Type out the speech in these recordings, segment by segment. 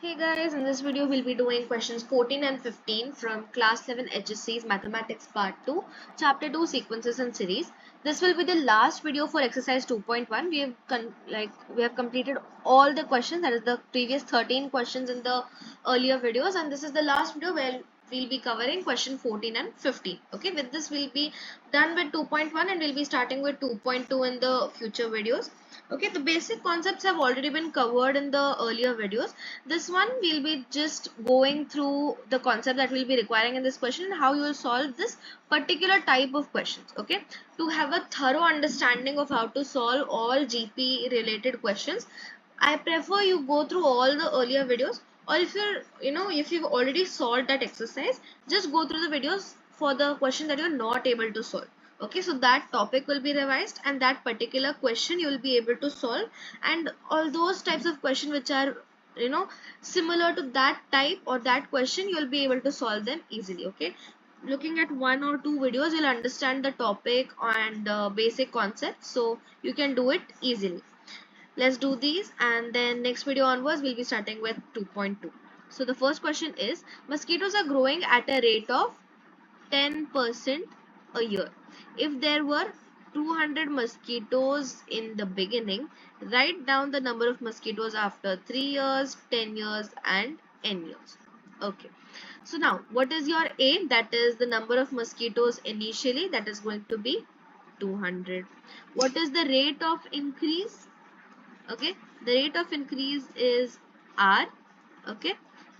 Hey guys, in this video we'll be doing questions 14 and 15 from class 11 HSC's Mathematics Part 2, Chapter 2 Sequences and Series. This will be the last video for exercise 2.1. We have completed all the questions, that is the previous 13 questions in the earlier videos, and this is the last video where we'll be covering question 14 and 15. Okay, with this we'll be done with 2.1 and we'll be starting with 2.2 in the future videos. Okay, the basic concepts have already been covered in the earlier videos. This one we'll be just going through the concept that we'll be requiring in this question and how you will solve this particular type of questions. Okay, to have a thorough understanding of how to solve all GP related questions, I prefer you go through all the earlier videos, or if you've already solved that exercise, just go through the videos for the question that you're not able to solve. Okay, so that topic will be revised and that particular question you will be able to solve, and all those types of questions which are similar to that type or that question, you'll be able to solve them easily. Okay, looking at one or two videos you'll understand the topic and basic concepts, so you can do it easily. Let's do these, and then next video onwards we'll be starting with 2.2. So the first question is, mosquitoes are growing at a rate of 10% a year. If there were 200 mosquitoes in the beginning, write down the number of mosquitoes after 3 years, 10 years and n years. Okay. So now what is your A? That is the number of mosquitoes initially, that is going to be 200. What is the rate of increase? Okay, the rate of increase is R. Okay,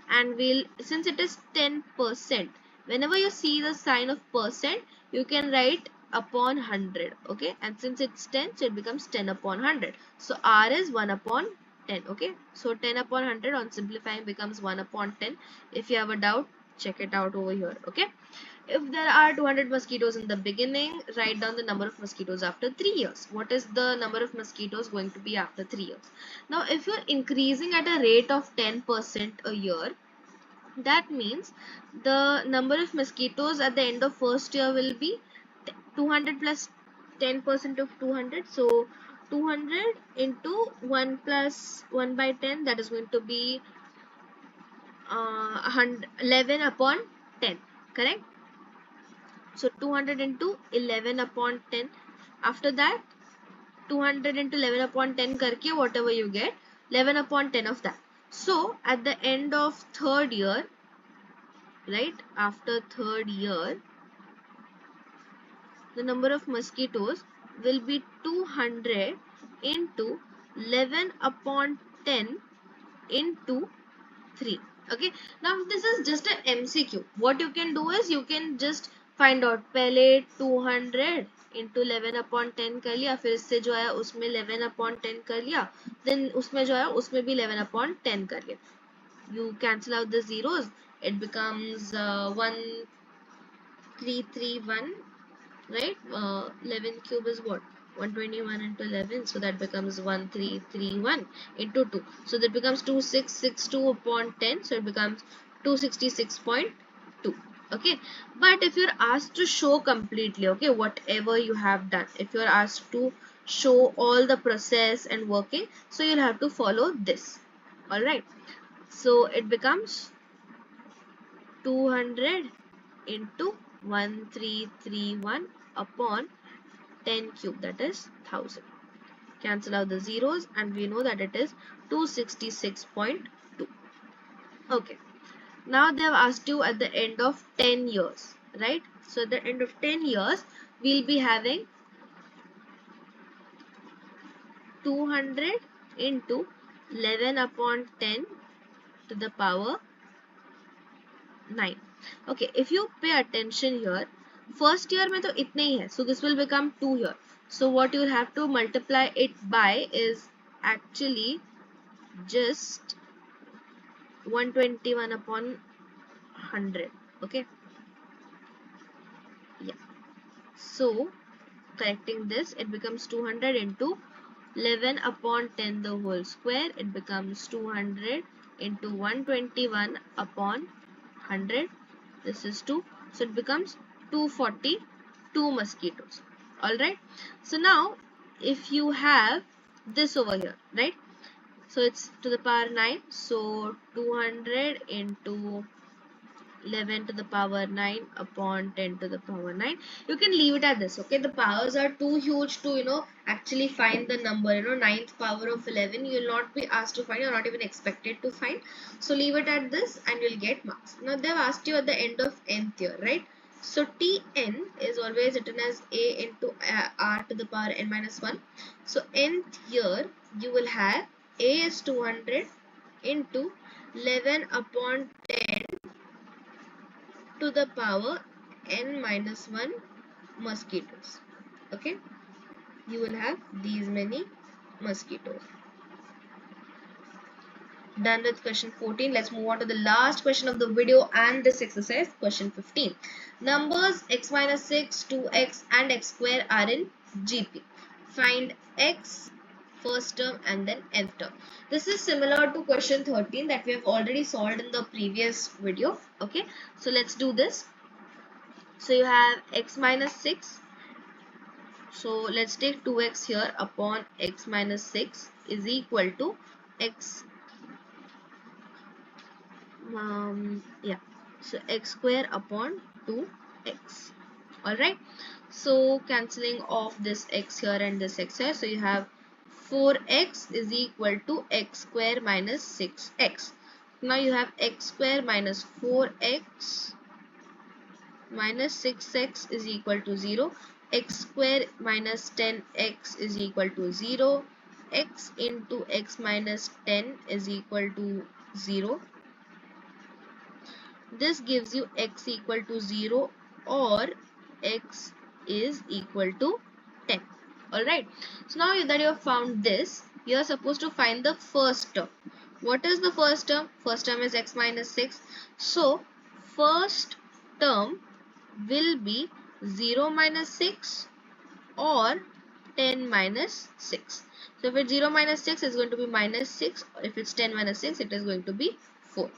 and since it is 10%, whenever you see the sign of percent, you can write upon 100. Okay, and since it's 10, so it becomes 10 upon 100. So R is 1 upon 10. Okay, so 10 upon 100 on simplifying becomes 1 upon 10. If you have a doubt, check it out over here. Okay, if there are 200 mosquitoes in the beginning, write down the number of mosquitoes after 3 years. What is the number of mosquitoes going to be after 3 years? Now, if you're increasing at a rate of 10% a year, that means the number of mosquitoes at the end of first year will be 200 plus 10% of 200. So 200 into 1 plus 1 by 10, that is going to be 11 upon 10. Correct? So 200 into 11 upon 10. After that, 200 into 11 upon 10 karke whatever you get, 11 upon 10 of that. So at the end of third year, right, after third year, the number of mosquitoes will be 200 into 11 upon 10 into 3. Okay, now this is just an MCQ. What you can do is you can just find out पहले 200 into 11 upon 10 कर लिया, फिर इससे जो आया उसमें 11 upon 10 कर लिया, then उसमें जो आया उसमें भी 11 upon 10 कर लिया. You cancel out the zeros, it becomes 1331, right? 11 cube is what? 121 into 11, so that becomes 1331 into 2, so that becomes 2662 upon 10, so it becomes 266.2. okay, but if you're asked to show completely, okay, whatever you have done, if you're asked to show all the process and working, so you'll have to follow this. All right, so it becomes 200 into 1331 upon 10 cube, that is 1000. Cancel out the zeros and we know that it is 266.2. okay, now they have asked you at the end of 10 years, right? So at the end of 10 years we'll be having 200 into 11 upon 10 to the power 9. okay, if you pay attention here, first year mein to itne hi hai, so this will become 2 here. So what you will have to multiply it by is actually just 121 upon 100. okay, yeah, so correcting this, it becomes 200 into 11 upon 10 the whole square, it becomes 200 into 121 upon 100, this is 2, so it becomes 242 mosquitoes. Alright, so now if you have this over here, right, So it's to the power 9. So 200 into 11 to the power 9 upon 10 to the power 9. You can leave it at this. Okay, the powers are too huge to actually find the number. Ninth power of 11 you will not be asked to find, or not even expected to find. So leave it at this and you'll get marks. Now they've asked you at the end of nth year, right? So Tn is always written as a into r to the power n minus 1. So nth year you will have a is 200 into 11 upon 10 to the power n minus 1 mosquitoes. Okay, you will have these many mosquitoes. Done with question 14. Let's move on to the last question of the video and this exercise, question 15. Numbers x minus 6, 2x and x square are in GP. Find x first term and then nth term. This is similar to question 13 that we have already solved in the previous video. Okay, so let's do this. So you have x minus 6. So let's take 2x here upon x minus 6 is equal to x so x square upon 2x. Alright, so cancelling off this x here and this x here, so you have 4x is equal to x square minus 6x. Now you have x square minus 4x minus 6x is equal to 0. X square minus 10x is equal to 0. X into x minus 10 is equal to 0. This gives you x equal to 0 or x is equal to 10. Alright, so now that you have found this, you are supposed to find the first term. What is the first term? First term is x minus 6. So first term will be 0 minus 6 or 10 minus 6. So if it's 0 minus 6, it's going to be minus 6. If it's 10 minus 6, it is going to be 4.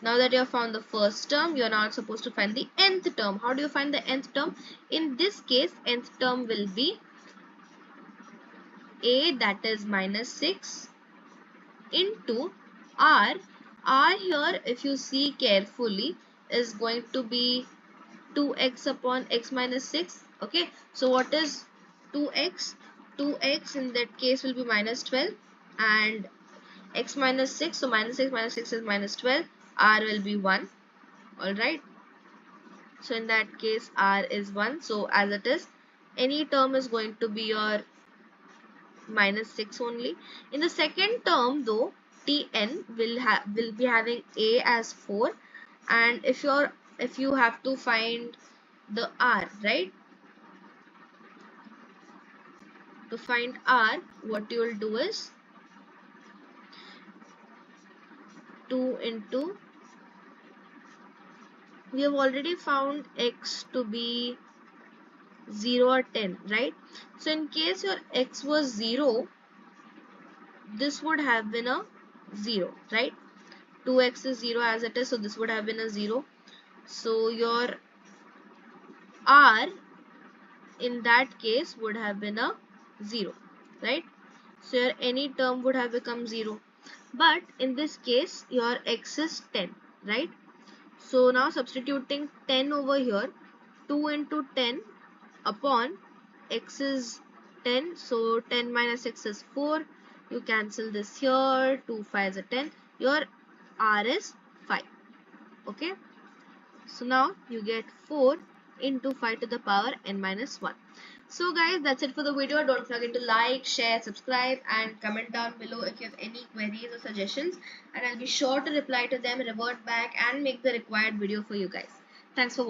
Now that you have found the first term, you are now supposed to find the nth term. How do you find the nth term? In this case, nth term will be a, that is minus 6, into r. R here, if you see carefully, is going to be 2x upon x minus 6. Okay, so what is 2x? 2x in that case will be minus 12 and x minus 6. So minus 6 minus 6 is minus 12. R will be 1. Alright. So in that case R is 1. So as it is, any term is going to be your minus 6 only. In the second term though, Tn will be having a as 4, and if you have to find the r, right? To find r, what you will do is 2 into, we have already found x to be 0 or 10, right? So in case your x was 0, this would have been a 0, right? 2x is 0 as it is, so this would have been a 0. So your r in that case would have been a 0, right? So your any term would have become 0. But in this case, your x is 10, right? So now substituting 10 over here, 2 into 10 upon x is 10. So 10 minus x is 4. You cancel this here. 2 5 is a 10. Your r is 5. Okay. So now you get 4 into 5 to the power n minus 1. So guys, that's it for the video. Don't forget to like, share, subscribe and comment down below if you have any queries or suggestions, and I'll be sure to reply to them, revert back and make the required video for you guys. Thanks for watching.